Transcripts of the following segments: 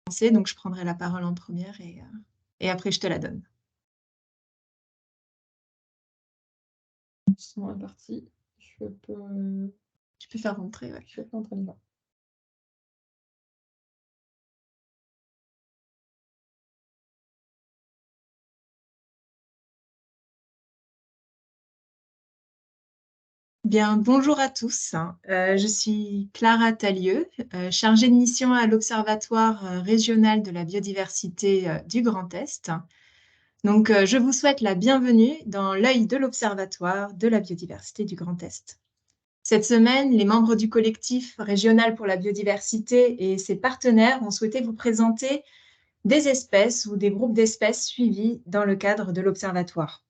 Donc, je prendrai la parole en première et après, je te la donne. Son est parti. Tu peux faire rentrer, ouais. Je peux entrer dedans. Bien, bonjour à tous. Je suis Clara Talieu, chargée de mission à l'Observatoire régional de la biodiversité du Grand Est. Donc, je vous souhaite la bienvenue dans l'œil de l'Observatoire de la biodiversité du Grand Est. Cette semaine, les membres du collectif régional pour la biodiversité et ses partenaires ont souhaité vous présenter des espèces ou des groupes d'espèces suivis dans le cadre de l'Observatoire.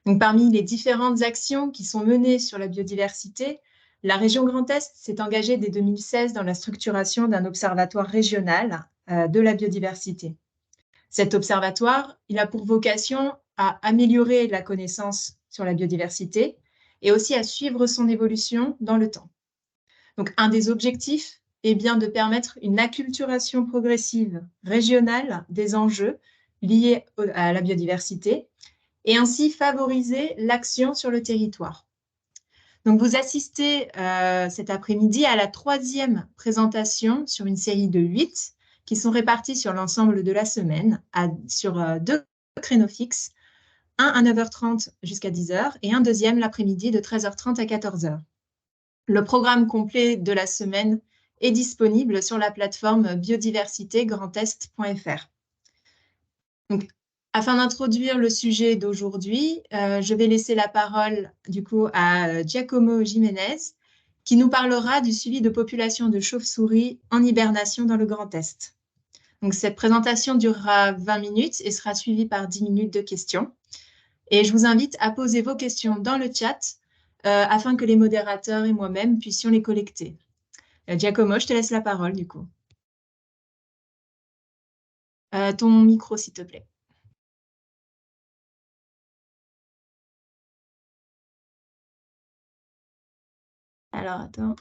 Donc, parmi les différentes actions qui sont menées sur la biodiversité, la région Grand Est s'est engagée dès 2016 dans la structuration d'un observatoire régional de la biodiversité. Cet observatoire, il a pour vocation à améliorer la connaissance sur la biodiversité et aussi à suivre son évolution dans le temps. Donc, un des objectifs est bien de permettre une acculturation progressive régionale des enjeux liés à la biodiversité et ainsi favoriser l'action sur le territoire. Donc, vous assistez cet après-midi à la 3e présentation sur une série de 8 qui sont répartis sur l'ensemble de la semaine sur 2 créneaux fixes, un à 9h30 jusqu'à 10h et un deuxième l'après-midi de 13h30 à 14h. Le programme complet de la semaine est disponible sur la plateforme biodiversitégrandest.fr. Donc, afin d'introduire le sujet d'aujourd'hui, je vais laisser la parole du coup à Giacomo Jiménez, qui nous parlera du suivi de populations de chauves-souris en hibernation dans le Grand Est. Donc, cette présentation durera 20 minutes et sera suivie par 10 minutes de questions. Et je vous invite à poser vos questions dans le chat afin que les modérateurs et moi-même puissions les collecter. Giacomo, je te laisse la parole du coup. Ton micro, s'il te plaît. Alors, attends.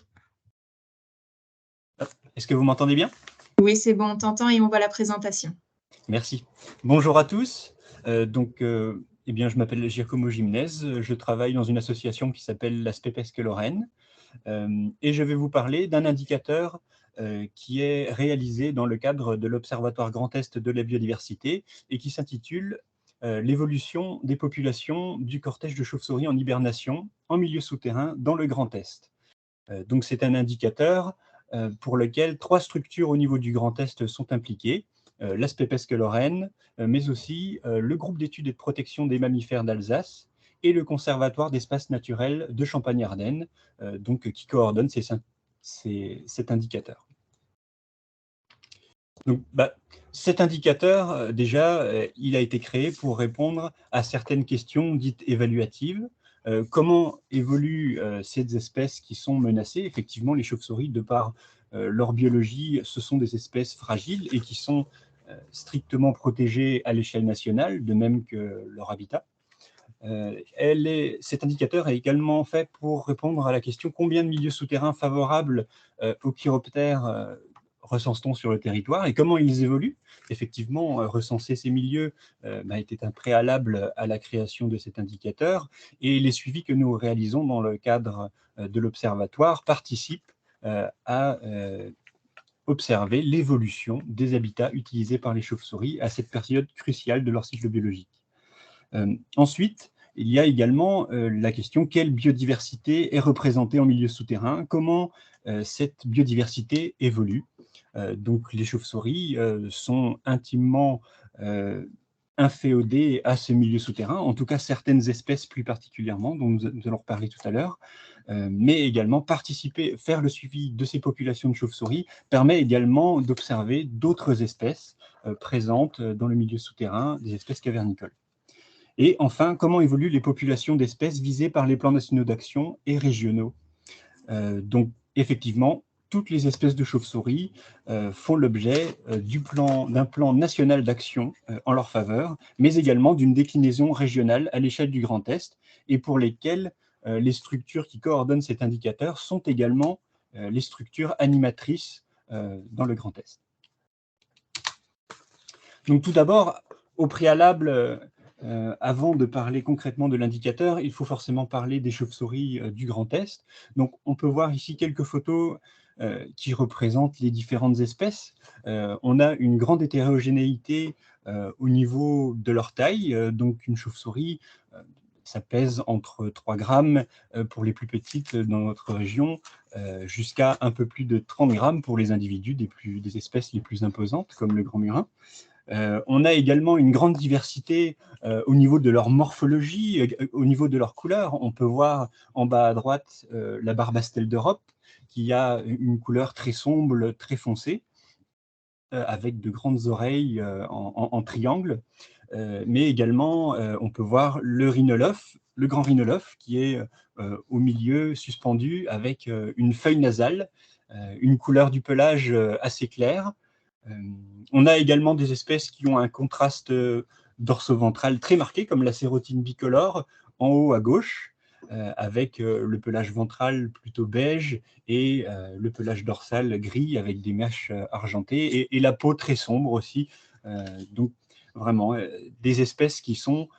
Est-ce que vous m'entendez bien? Oui, c'est bon, on t'entend et on voit la présentation. Merci. Bonjour à tous. Eh bien, je m'appelle Giacomo Jiménez. Je travaille dans une association qui s'appelle la Spépesque Lorraine. Et je vais vous parler d'un indicateur qui est réalisé dans le cadre de l'Observatoire Grand Est de la biodiversité et qui s'intitule l'évolution des populations du cortège de chauves-souris en hibernation en milieu souterrain dans le Grand Est. Donc, c'est un indicateur pour lequel 3 structures au niveau du Grand Est sont impliquées. La Spépesque Lorraine, mais aussi le groupe d'études et de protection des mammifères d'Alsace et le Conservatoire d'espaces naturels de Champagne-Ardenne, qui coordonne cet indicateur. Donc, cet indicateur, déjà, il a été créé pour répondre à certaines questions dites évaluatives. Comment évoluent ces espèces qui sont menacées? Effectivement, les chauves-souris, de par leur biologie, ce sont des espèces fragiles et qui sont strictement protégées à l'échelle nationale, de même que leur habitat. Cet indicateur est également fait pour répondre à la question combien de milieux souterrains favorables aux chiroptères recense-t-on sur le territoire et comment ils évoluent. Effectivement, recenser ces milieux était un préalable à la création de cet indicateur et les suivis que nous réalisons dans le cadre de l'Observatoire participent à observer l'évolution des habitats utilisés par les chauves-souris à cette période cruciale de leur cycle biologique. Ensuite, il y a également la question quelle biodiversité est représentée en milieu souterrain, comment cette biodiversité évolue. Donc les chauves-souris sont intimement inféodées à ce milieu souterrain, en tout cas certaines espèces plus particulièrement, dont nous allons reparler tout à l'heure, mais également faire le suivi de ces populations de chauves-souris permet également d'observer d'autres espèces présentes dans le milieu souterrain, des espèces cavernicoles. Et enfin, comment évoluent les populations d'espèces visées par les plans nationaux d'action et régionaux. Donc, effectivement, toutes les espèces de chauves-souris font l'objet d'un plan national d'action en leur faveur, mais également d'une déclinaison régionale à l'échelle du Grand Est, et pour lesquelles les structures qui coordonnent cet indicateur sont également les structures animatrices dans le Grand Est. Donc tout d'abord, au préalable, avant de parler concrètement de l'indicateur, il faut forcément parler des chauves-souris du Grand Est. Donc on peut voir ici quelques photos qui représentent les différentes espèces. On a une grande hétérogénéité au niveau de leur taille. Donc une chauve-souris, ça pèse entre 3 grammes pour les plus petites dans notre région, jusqu'à un peu plus de 30 grammes pour les individus des espèces les plus imposantes, comme le grand murin. On a également une grande diversité au niveau de leur morphologie, au niveau de leur couleur. On peut voir en bas à droite la barbastelle d'Europe, qui a une couleur très sombre, très foncée, avec de grandes oreilles en triangle. Mais également, on peut voir le rhinolophe, le grand rhinolophe, qui est au milieu, suspendu, avec une feuille nasale, une couleur du pelage assez claire. On a également des espèces qui ont un contraste dorso-ventral très marqué, comme la cérotine bicolore, en haut à gauche, avec le pelage ventral plutôt beige et le pelage dorsal gris avec des mèches argentées et la peau très sombre aussi. Donc vraiment des espèces qui sont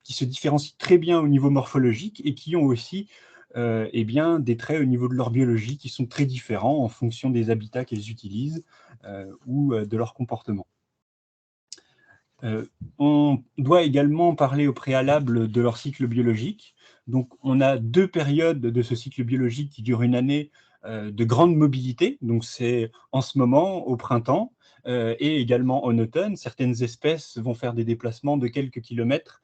qui se différencient très bien au niveau morphologique et qui ont aussi eh bien, des traits au niveau de leur biologie qui sont très différents en fonction des habitats qu'elles utilisent ou de leur comportement. On doit également parler au préalable de leur cycle biologique. Donc, on a 2 périodes de ce cycle biologique qui durent une année de grande mobilité. Donc, c'est en ce moment, au printemps, et également en automne. Certaines espèces vont faire des déplacements de quelques kilomètres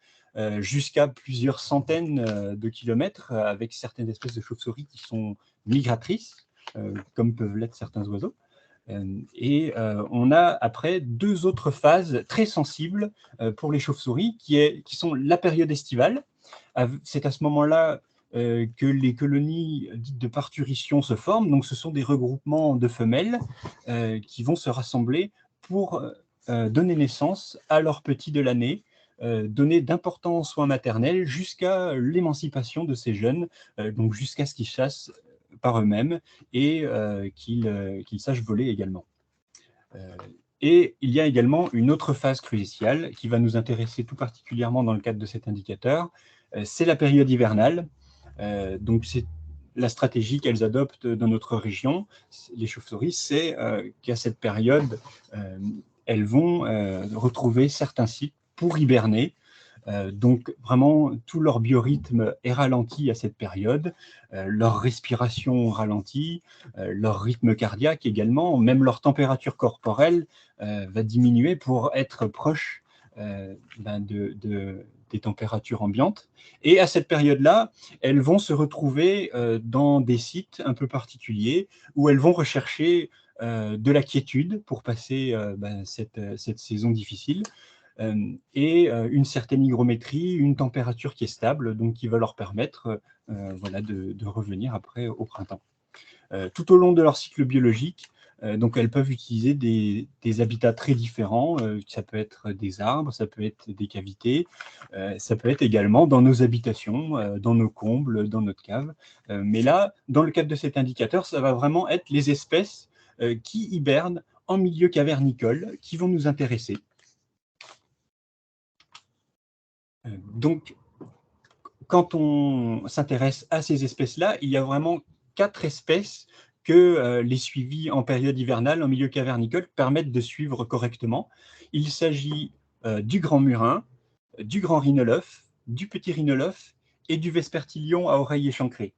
jusqu'à plusieurs centaines de kilomètres, avec certaines espèces de chauves-souris qui sont migratrices, comme peuvent l'être certains oiseaux. Et on a après 2 autres phases très sensibles pour les chauves-souris, qui sont la période estivale. C'est à ce moment-là que les colonies dites de parturition se forment. Donc, ce sont des regroupements de femelles qui vont se rassembler pour donner naissance à leurs petits de l'année, donner d'importants soins maternels jusqu'à l'émancipation de ces jeunes, donc jusqu'à ce qu'ils chassent par eux-mêmes et qu'ils sachent voler également. Et il y a également une autre phase cruciale qui va nous intéresser tout particulièrement dans le cadre de cet indicateur, c'est la période hivernale. Donc c'est la stratégie qu'elles adoptent dans notre région, les chauves-souris, c'est qu'à cette période, elles vont retrouver certains sites pour hiberner. Donc vraiment, tout leur biorhythme est ralenti à cette période, leur respiration ralentit, leur rythme cardiaque également, même leur température corporelle va diminuer pour être proche des températures ambiantes. Et à cette période-là, elles vont se retrouver dans des sites un peu particuliers où elles vont rechercher de la quiétude pour passer cette saison difficile. Et une certaine hygrométrie, une température qui est stable, donc qui va leur permettre voilà, de revenir après au printemps. Tout au long de leur cycle biologique, donc elles peuvent utiliser des habitats très différents. Ça peut être des arbres, ça peut être des cavités, ça peut être également dans nos habitations, dans nos combles, dans notre cave. Mais là, dans le cadre de cet indicateur, ça va vraiment être les espèces qui hibernent en milieu cavernicole qui vont nous intéresser. Donc, quand on s'intéresse à ces espèces-là, il y a vraiment 4 espèces que les suivis en période hivernale, en milieu cavernicole, permettent de suivre correctement. Il s'agit du grand murin, du grand rhinolophe, du petit rhinolophe et du vespertilion à oreilles échancrées.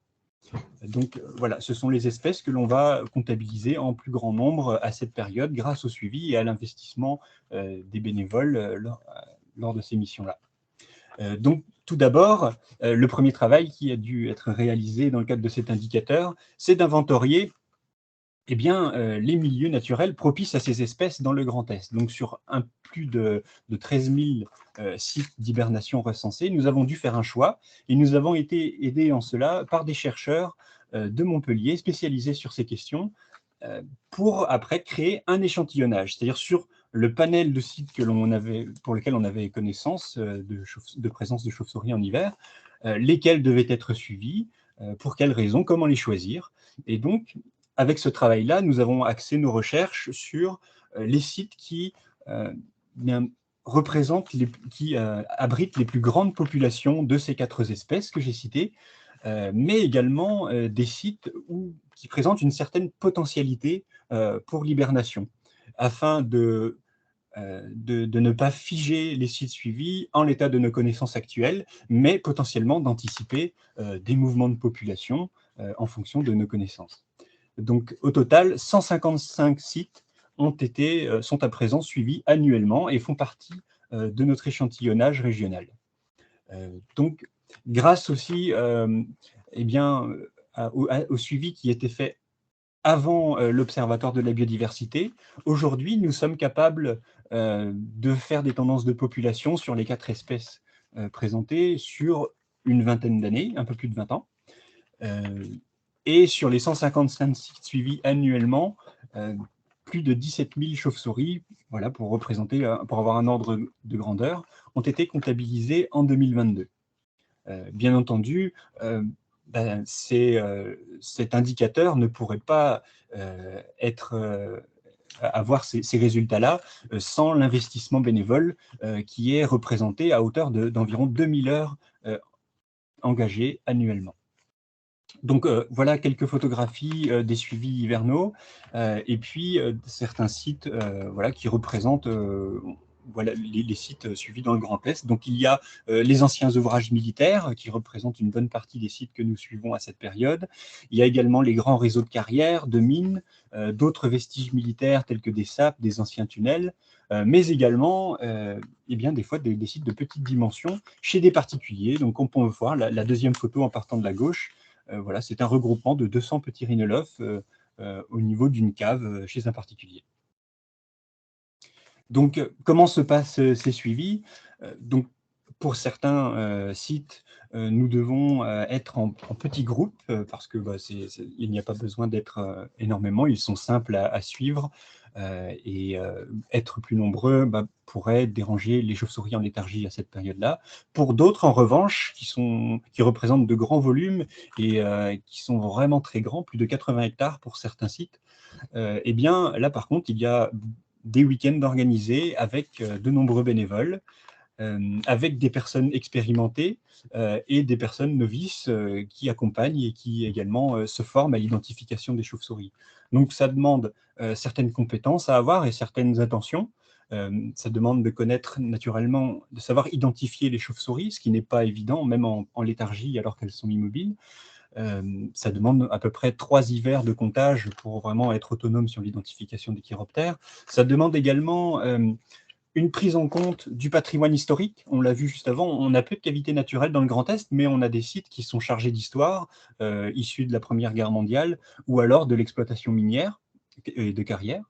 Donc voilà, ce sont les espèces que l'on va comptabiliser en plus grand nombre à cette période grâce au suivi et à l'investissement des bénévoles lors de ces missions-là. Donc, tout d'abord, le premier travail qui a dû être réalisé dans le cadre de cet indicateur, c'est d'inventorier les milieux naturels propices à ces espèces dans le Grand Est. Donc, sur plus de 13 000 sites d'hibernation recensés, nous avons dû faire un choix et nous avons été aidés en cela par des chercheurs de Montpellier spécialisés sur ces questions pour après créer un échantillonnage, c'est-à-dire sur le panel de sites pour lesquels on avait connaissance de présence de chauves-souris en hiver, lesquels devaient être suivis, pour quelles raisons, comment les choisir. Et donc, avec ce travail-là, nous avons axé nos recherches sur les sites qui bien, abrite les plus grandes populations de ces 4 espèces que j'ai citées, mais également des sites qui présentent une certaine potentialité pour l'hibernation, afin de ne pas figer les sites suivis en l'état de nos connaissances actuelles, mais potentiellement d'anticiper des mouvements de population en fonction de nos connaissances. Donc, au total, 155 sites sont à présent suivis annuellement et font partie de notre échantillonnage régional. Donc, grâce aussi au suivi qui était fait avant l'Observatoire de la biodiversité, aujourd'hui, nous sommes capables de faire des tendances de population sur les 4 espèces présentées sur une vingtaine d'années, un peu plus de 20 ans. Et sur les 155 sites suivis annuellement, plus de 17 000 chauves-souris, voilà, pour avoir un ordre de grandeur, ont été comptabilisées en 2022. Bien entendu, cet indicateur ne pourrait pas avoir ces résultats-là sans l'investissement bénévole qui est représenté à hauteur d'environ 2000 heures engagées annuellement. Donc voilà quelques photographies des suivis hivernaux et puis certains sites voilà, qui représentent voilà, les sites suivis dans le Grand Est. Donc il y a les anciens ouvrages militaires qui représentent une bonne partie des sites que nous suivons à cette période. Il y a également les grands réseaux de carrières, de mines, d'autres vestiges militaires tels que des sapes, des anciens tunnels, mais également eh bien, des fois des sites de petite dimension chez des particuliers. Donc on peut voir la deuxième photo en partant de la gauche. Voilà, c'est un regroupement de 200 petits rhinolophes au niveau d'une cave chez un particulier. Donc, comment se passent ces suivis? Donc, pour certains sites, nous devons être en petits groupes parce que il n'y a pas besoin d'être énormément, ils sont simples à suivre et être plus nombreux pourrait déranger les chauves-souris en léthargie à cette période-là. Pour d'autres, en revanche, qui représentent de grands volumes et qui sont vraiment très grands, plus de 80 hectares pour certains sites, eh bien là par contre, il y a des week-ends organisés avec de nombreux bénévoles, avec des personnes expérimentées et des personnes novices qui accompagnent et qui également se forment à l'identification des chauves-souris. Donc ça demande certaines compétences à avoir et certaines attentions. Ça demande de connaître naturellement, de savoir identifier les chauves-souris, ce qui n'est pas évident, même en léthargie alors qu'elles sont immobiles. Ça demande à peu près 3 hivers de comptage pour vraiment être autonome sur l'identification des chiroptères. Ça demande également une prise en compte du patrimoine historique. On l'a vu juste avant, on a peu de cavités naturelles dans le Grand Est, mais on a des sites qui sont chargés d'histoire, issus de la Première Guerre mondiale, ou alors de l'exploitation minière et de carrière.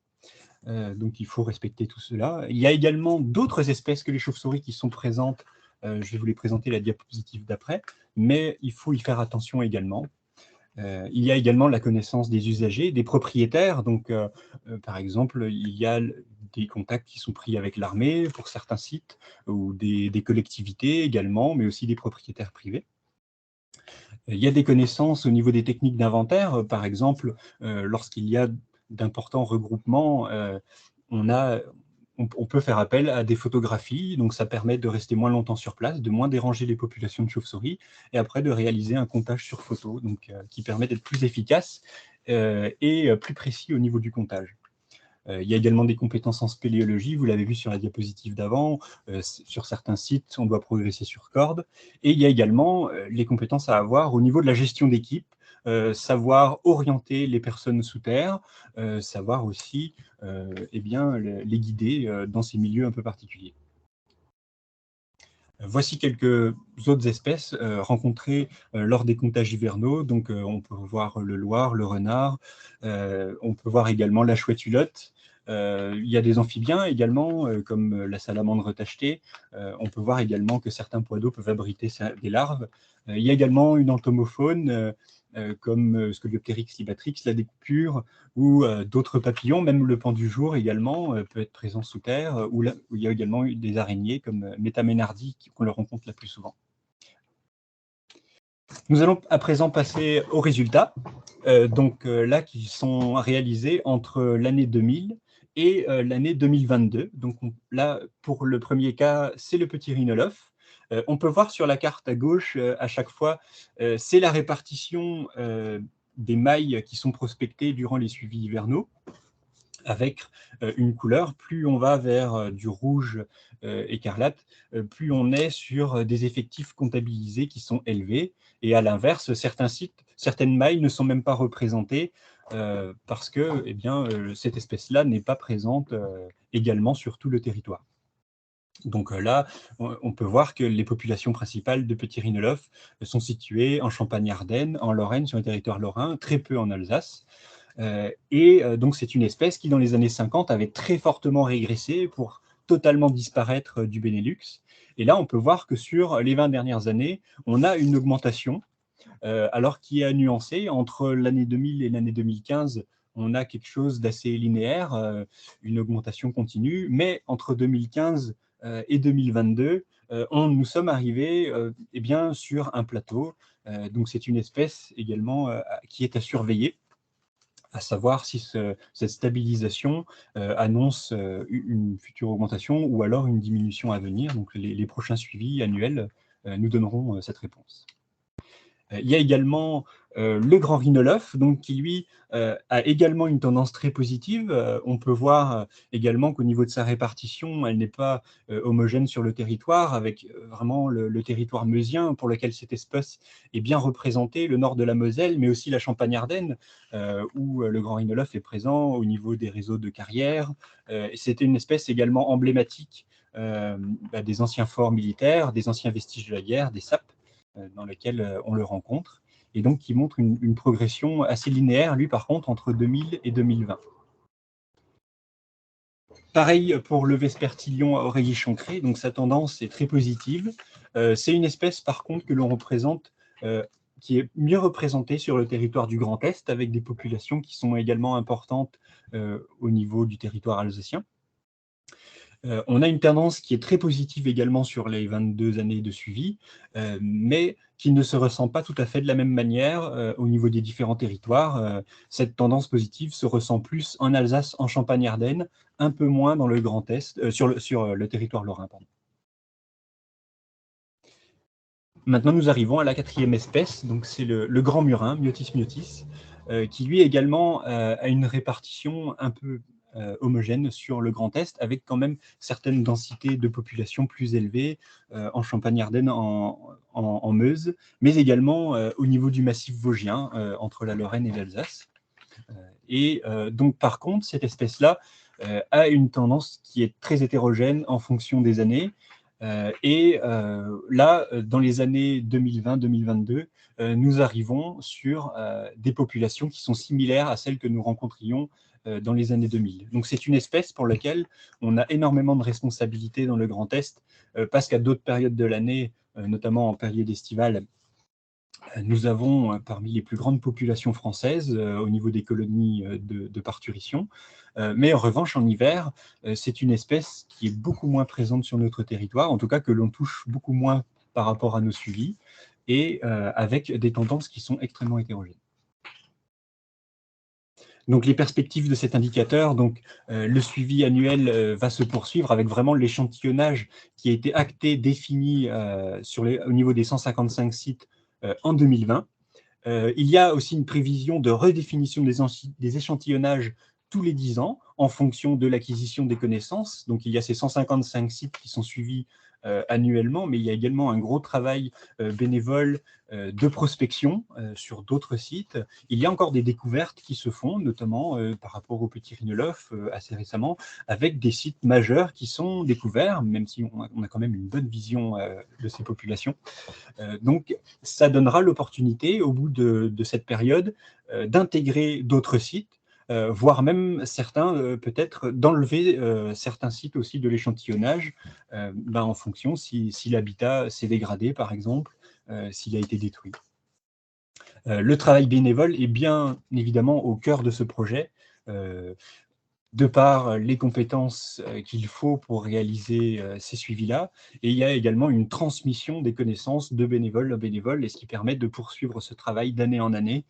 Donc il faut respecter tout cela. Il y a également d'autres espèces que les chauves-souris qui sont présentes. Je vais vous les présenter la diapositive d'après, mais il faut y faire attention également. Il y a également la connaissance des usagers, des propriétaires. Donc, par exemple, il y a des contacts qui sont pris avec l'armée pour certains sites, ou des collectivités également, mais aussi des propriétaires privés. Il y a des connaissances au niveau des techniques d'inventaire. Par exemple, lorsqu'il y a d'importants regroupements, on peut faire appel à des photographies, donc ça permet de rester moins longtemps sur place, de moins déranger les populations de chauves-souris, et après de réaliser un comptage sur photo, donc, qui permet d'être plus efficace et plus précis au niveau du comptage. Il y a également des compétences en spéléologie, vous l'avez vu sur la diapositive d'avant, sur certains sites, on doit progresser sur corde, et il y a également les compétences à avoir au niveau de la gestion d'équipe, savoir orienter les personnes sous terre, savoir aussi eh bien, les guider dans ces milieux un peu particuliers. Voici quelques autres espèces rencontrées lors des comptages hivernaux. Donc, on peut voir le loir, le renard, on peut voir également la chouette hulotte. Il y a des amphibiens également, comme la salamandre tachetée. On peut voir également que certains pois d'eau peuvent abriter des larves. Il y a également une entomofaune, comme Scoliopteryx libatrix, la découpure, ou d'autres papillons, même le pan du jour également peut être présent sous terre, où il y a également des araignées comme Metamenardi qu'on le rencontre la plus souvent. Nous allons à présent passer aux résultats, là qui sont réalisés entre l'année 2000 et l'année 2022. Donc là, pour le premier cas, c'est le petit rhinolophe. On peut voir sur la carte à gauche, à chaque fois, c'est la répartition des mailles qui sont prospectées durant les suivis hivernaux, avec une couleur. Plus on va vers du rouge écarlate, plus on est sur des effectifs comptabilisés qui sont élevés. Et à l'inverse, certains sites, certaines mailles ne sont même pas représentées parce que cette espèce-là n'est pas présente également sur tout le territoire. Donc là, on peut voir que les populations principales de petits rhinolophes sont situées en Champagne-Ardenne, en Lorraine, sur le territoire lorrain, très peu en Alsace. Donc c'est une espèce qui, dans les années 50, avait très fortement régressé pour totalement disparaître du Benelux. Et là, on peut voir que sur les 20 dernières années, on a une augmentation, alors qui est nuancée. Entre l'année 2000 et l'année 2015, on a quelque chose d'assez linéaire, une augmentation continue, mais entre 2015 et 2022, nous sommes arrivés sur un plateau. Donc c'est une espèce également qui est à surveiller, à savoir si cette stabilisation annonce une future augmentation ou alors une diminution à venir. Donc les prochains suivis annuels nous donneront cette réponse. Il y a également le grand rhinolophe, donc, qui lui a également une tendance très positive. On peut voir également qu'au niveau de sa répartition, elle n'est pas homogène sur le territoire, avec vraiment le territoire meusien pour lequel cette espèce est bien représentée, le nord de la Moselle, mais aussi la Champagne-Ardenne, où le grand rhinolophe est présent au niveau des réseaux de carrières. C'était une espèce également emblématique des anciens forts militaires, des anciens vestiges de la guerre, des sapes, dans lesquels on le rencontre, et donc qui montre une progression assez linéaire, lui par contre, entre 2000 et 2020. Pareil pour le vespertilion à oreiller chancré, donc sa tendance est très positive. C'est une espèce par contre que l'on représente, qui est mieux représentée sur le territoire du Grand Est, avec des populations qui sont également importantes au niveau du territoire alsacien. On a une tendance qui est très positive également sur les 22 années de suivi, mais qui ne se ressent pas tout à fait de la même manière au niveau des différents territoires. Cette tendance positive se ressent plus en Alsace, en Champagne-Ardenne, un peu moins dans le Grand Est, sur le territoire lorrain. Pardon. Maintenant, nous arrivons à la quatrième espèce, donc c'est le grand murin, Myotis myotis, qui lui également a une répartition un peu homogène sur le Grand Est, avec quand même certaines densités de population plus élevées en Champagne-Ardenne, en Meuse, mais également au niveau du massif vosgien, entre la Lorraine et l'Alsace. Donc, par contre, cette espèce-là a une tendance qui est très hétérogène en fonction des années. Là, dans les années 2020-2022, nous arrivons sur des populations qui sont similaires à celles que nous rencontrions dans les années 2000. Donc c'est une espèce pour laquelle on a énormément de responsabilités dans le Grand Est, parce qu'à d'autres périodes de l'année, notamment en période estivale, nous avons parmi les plus grandes populations françaises au niveau des colonies de parturition. Mais en revanche, en hiver, c'est une espèce qui est beaucoup moins présente sur notre territoire, en tout cas que l'on touche beaucoup moins par rapport à nos suivis, et avec des tendances qui sont extrêmement hétérogènes. Donc les perspectives de cet indicateur, donc le suivi annuel va se poursuivre avec vraiment l'échantillonnage qui a été acté, défini au niveau des 155 sites en 2020. Il y a aussi une prévision de redéfinition des échantillonnages tous les 10 ans en fonction de l'acquisition des connaissances. Donc il y a ces 155 sites qui sont suivis annuellement, mais il y a également un gros travail bénévole de prospection sur d'autres sites. Il y a encore des découvertes qui se font, notamment par rapport au petit rhinolophe assez récemment, avec des sites majeurs qui sont découverts, même si on a quand même une bonne vision de ces populations. Donc, ça donnera l'opportunité, au bout de cette période, d'intégrer d'autres sites, voire même certains, peut-être, d'enlever certains sites aussi de l'échantillonnage, en fonction si l'habitat s'est dégradé, par exemple, s'il a été détruit. Le travail bénévole est bien évidemment au cœur de ce projet, de par les compétences qu'il faut pour réaliser ces suivis-là. Et il y a également une transmission des connaissances de bénévole à bénévole, et ce qui permet de poursuivre ce travail d'année en année,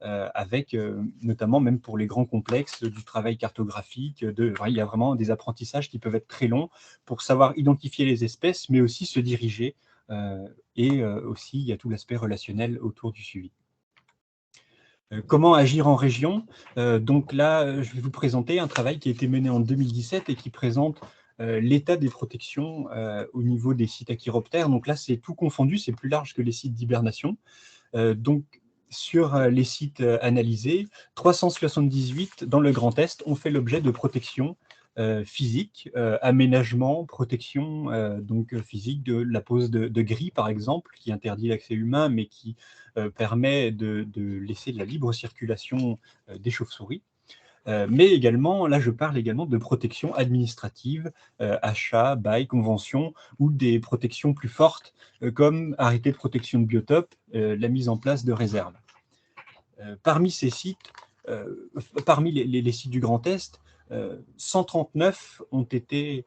avec notamment même pour les grands complexes du travail cartographique. Il y a vraiment des apprentissages qui peuvent être très longs pour savoir identifier les espèces, mais aussi se diriger. Et aussi, il y a tout l'aspect relationnel autour du suivi. Comment agir en région? Donc là, je vais vous présenter un travail qui a été mené en 2017 et qui présente l'état des protections au niveau des sites achyroptères. Donc là, c'est tout confondu, c'est plus large que les sites d'hibernation. Donc, sur les sites analysés, 378 dans le Grand Est ont fait l'objet de protection physique, aménagement, protection physique de la pose de grilles, par exemple, qui interdit l'accès humain, mais qui permet de laisser de la libre circulation des chauves-souris. Mais également, là je parle également de protection administrative, achat, bail, convention, ou des protections plus fortes, comme arrêté de protection de biotope, la mise en place de réserves. Parmi ces sites, parmi les sites du Grand Est, 139 ont été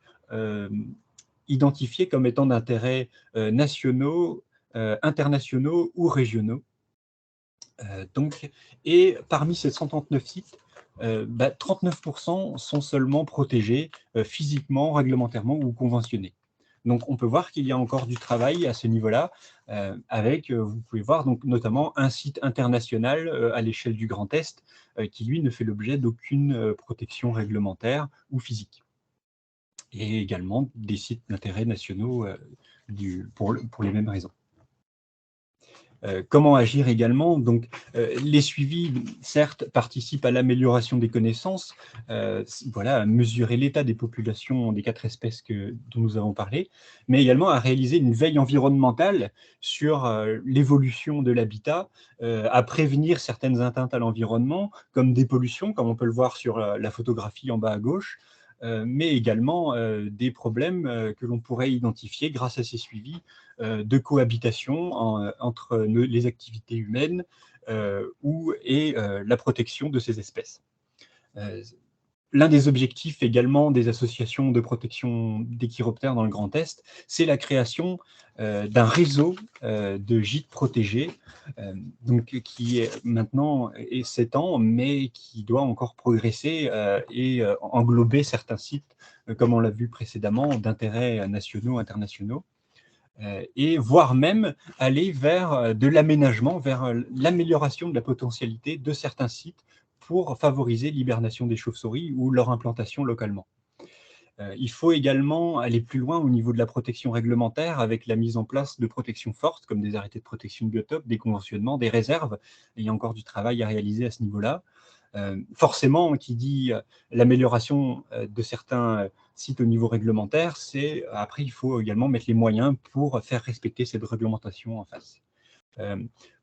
identifiés comme étant d'intérêts nationaux, internationaux ou régionaux. Et parmi ces 139 sites, 39% sont seulement protégés physiquement, réglementairement ou conventionnés. Donc, on peut voir qu'il y a encore du travail à ce niveau-là, avec, vous pouvez voir, donc, notamment un site international à l'échelle du Grand Est qui, lui, ne fait l'objet d'aucune protection réglementaire ou physique. Et également des sites d'intérêt nationaux pour les mêmes raisons. Comment agir également? Donc, les suivis, certes, participent à l'amélioration des connaissances, voilà, à mesurer l'état des populations des 4 espèces dont nous avons parlé, mais également à réaliser une veille environnementale sur l'évolution de l'habitat, à prévenir certaines atteintes à l'environnement, comme des pollutions, comme on peut le voir sur la photographie en bas à gauche, mais également des problèmes que l'on pourrait identifier grâce à ces suivis de cohabitation entre les activités humaines et la protection de ces espèces. L'un des objectifs également des associations de protection des chiroptères dans le Grand Est, c'est la création d'un réseau de gîtes protégés, qui est maintenant s'étend, mais qui doit encore progresser et englober certains sites, comme on l'a vu précédemment, d'intérêts nationaux, internationaux. Et voire même aller vers de l'aménagement, vers l'amélioration de la potentialité de certains sites pour favoriser l'hibernation des chauves-souris ou leur implantation localement. Il faut également aller plus loin au niveau de la protection réglementaire avec la mise en place de protections fortes comme des arrêtés de protection de biotope, des conventionnements, des réserves. Il y a encore du travail à réaliser à ce niveau-là. Forcément, qui dit l'amélioration de certains sites au niveau réglementaire, après il faut également mettre les moyens pour faire respecter cette réglementation en face.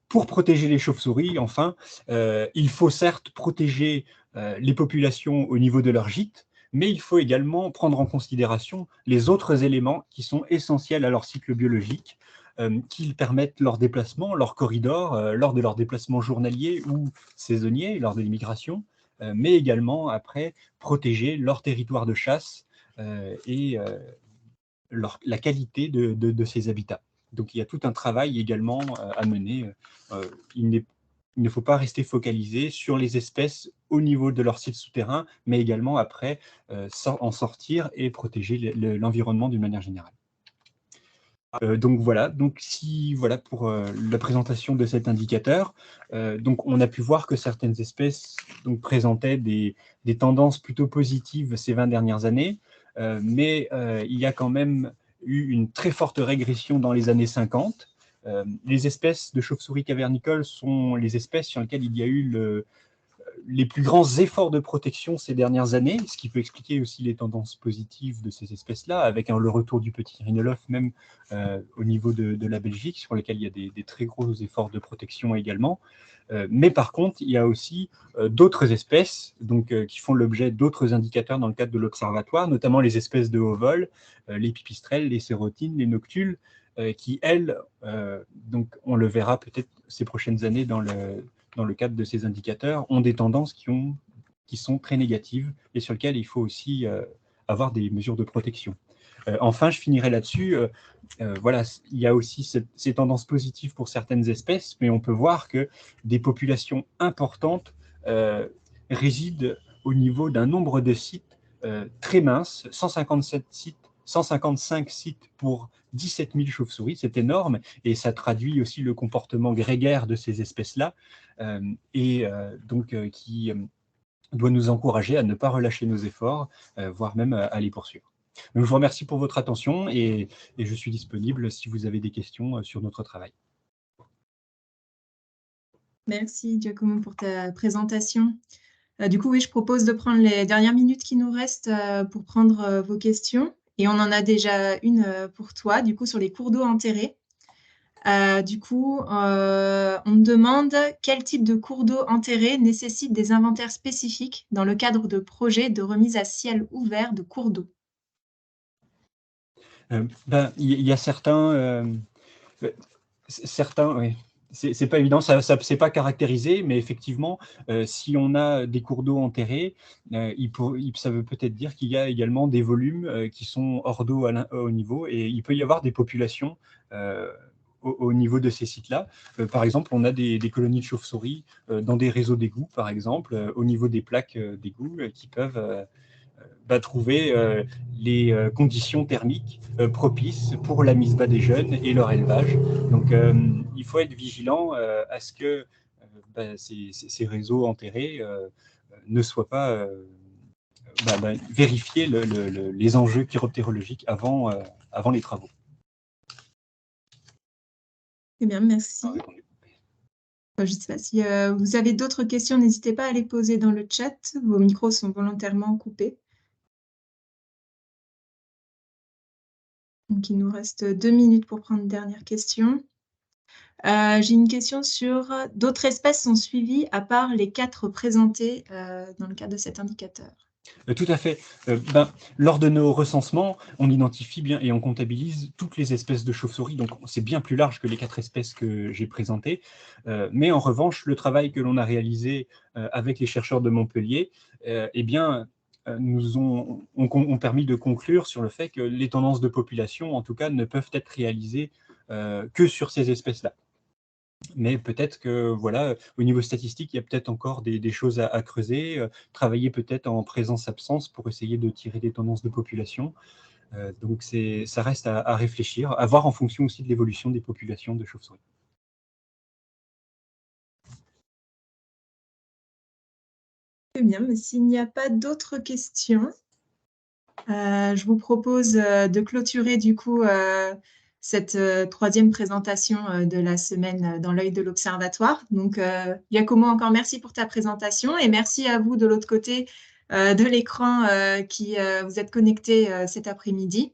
Pour protéger les chauves-souris, enfin, il faut certes protéger les populations au niveau de leur gîte, mais il faut également prendre en considération les autres éléments qui sont essentiels à leur cycle biologique, qui permettent leur déplacement, leur corridor, lors de leurs déplacements journaliers ou saisonniers, lors de l'immigration, mais également, après, protéger leur territoire de chasse et la qualité de ces habitats. Donc, il y a tout un travail également à mener. Il ne faut pas rester focalisé sur les espèces au niveau de leur site souterrain, mais également après en sortir et protéger l'environnement d'une manière générale. Donc voilà, voilà pour la présentation de cet indicateur. Donc on a pu voir que certaines espèces présentaient des tendances plutôt positives ces 20 dernières années, mais il y a quand même eu une très forte régression dans les années 50. Les espèces de chauves-souris cavernicoles sont les espèces sur lesquelles il y a eu les plus grands efforts de protection ces dernières années, ce qui peut expliquer aussi les tendances positives de ces espèces-là, avec le retour du petit rhinolophe même au niveau de la Belgique, sur lequel il y a des très gros efforts de protection également. Mais par contre, il y a aussi d'autres espèces qui font l'objet d'autres indicateurs dans le cadre de l'observatoire, notamment les espèces de haut vol, les pipistrelles, les sérotines, les noctules, qui, elles, on le verra peut-être ces prochaines années dans le cadre de ces indicateurs, ont des tendances qui sont très négatives et sur lesquelles il faut aussi avoir des mesures de protection. Enfin, je finirai là-dessus. Voilà, il y a aussi ces tendances positives pour certaines espèces, mais on peut voir que des populations importantes résident au niveau d'un nombre de sites très mince, 157 sites, 155 sites pour 17 000 chauves-souris, c'est énorme, et ça traduit aussi le comportement grégaire de ces espèces-là, qui doit nous encourager à ne pas relâcher nos efforts, voire même à les poursuivre. Donc, je vous remercie pour votre attention et je suis disponible si vous avez des questions sur notre travail. Merci Giacomo pour ta présentation. Du coup, oui, je propose de prendre les dernières minutes qui nous restent pour prendre vos questions. Et on en a déjà une pour toi, du coup, sur les cours d'eau enterrés. On me demande quel type de cours d'eau enterrés nécessite des inventaires spécifiques dans le cadre de projets de remise à ciel ouvert de cours d'eau. Il y a certains, oui. C'est pas évident, c'est pas caractérisé, mais effectivement, si on a des cours d'eau enterrés, ça veut peut-être dire qu'il y a également des volumes qui sont hors d'eau au niveau, et il peut y avoir des populations au niveau de ces sites-là. Par exemple, on a des colonies de chauves-souris dans des réseaux d'égouts, par exemple, au niveau des plaques d'égouts, qui peuvent trouver les conditions thermiques propices pour la mise bas des jeunes et leur élevage. Donc, il faut être vigilant à ce que ces réseaux enterrés ne soient pas vérifier les enjeux chiroptérologiques avant les travaux. Très bien, merci. Je ne sais pas si vous avez d'autres questions, n'hésitez pas à les poser dans le chat. Vos micros sont volontairement coupés. Donc, il nous reste 2 minutes pour prendre une dernière question. J'ai une question sur d'autres espèces sont suivies à part les 4 présentées dans le cadre de cet indicateur. Tout à fait. Lors de nos recensements, on identifie bien et on comptabilise toutes les espèces de chauves-souris. Donc, c'est bien plus large que les 4 espèces que j'ai présentées. Mais en revanche, le travail que l'on a réalisé avec les chercheurs de Montpellier, nous ont permis de conclure sur le fait que les tendances de population, en tout cas, ne peuvent être réalisées que sur ces espèces-là. Mais peut-être que, voilà, au niveau statistique, il y a peut-être encore des choses à creuser, travailler peut-être en présence-absence pour essayer de tirer des tendances de population. Donc, ça reste à réfléchir, à voir en fonction aussi de l'évolution des populations de chauves-souris. Très bien, mais s'il n'y a pas d'autres questions, je vous propose de clôturer du coup cette 3e présentation de la semaine dans l'œil de l'Observatoire. Donc, Giacomo, encore merci pour ta présentation et merci à vous de l'autre côté de l'écran qui vous êtes connectés cet après-midi.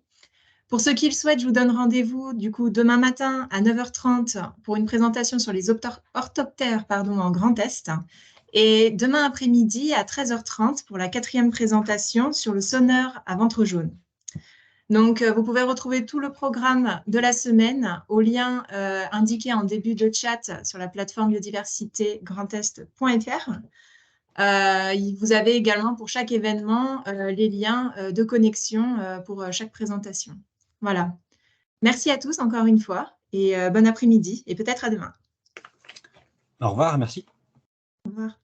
Pour ceux qui le souhaitent, je vous donne rendez-vous du coup demain matin à 9h30 pour une présentation sur les orthoptères en Grand Est. Et demain après-midi à 13h30 pour la 4e présentation sur le sonneur à ventre jaune. Donc, vous pouvez retrouver tout le programme de la semaine au lien indiqué en début de chat sur la plateforme biodiversitégrandest.fr. Vous avez également pour chaque événement les liens de connexion pour chaque présentation. Voilà. Merci à tous encore une fois et bon après-midi et peut-être à demain. Au revoir, merci. Au revoir.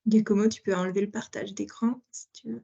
Giacomo, tu peux enlever le partage d'écran si tu veux.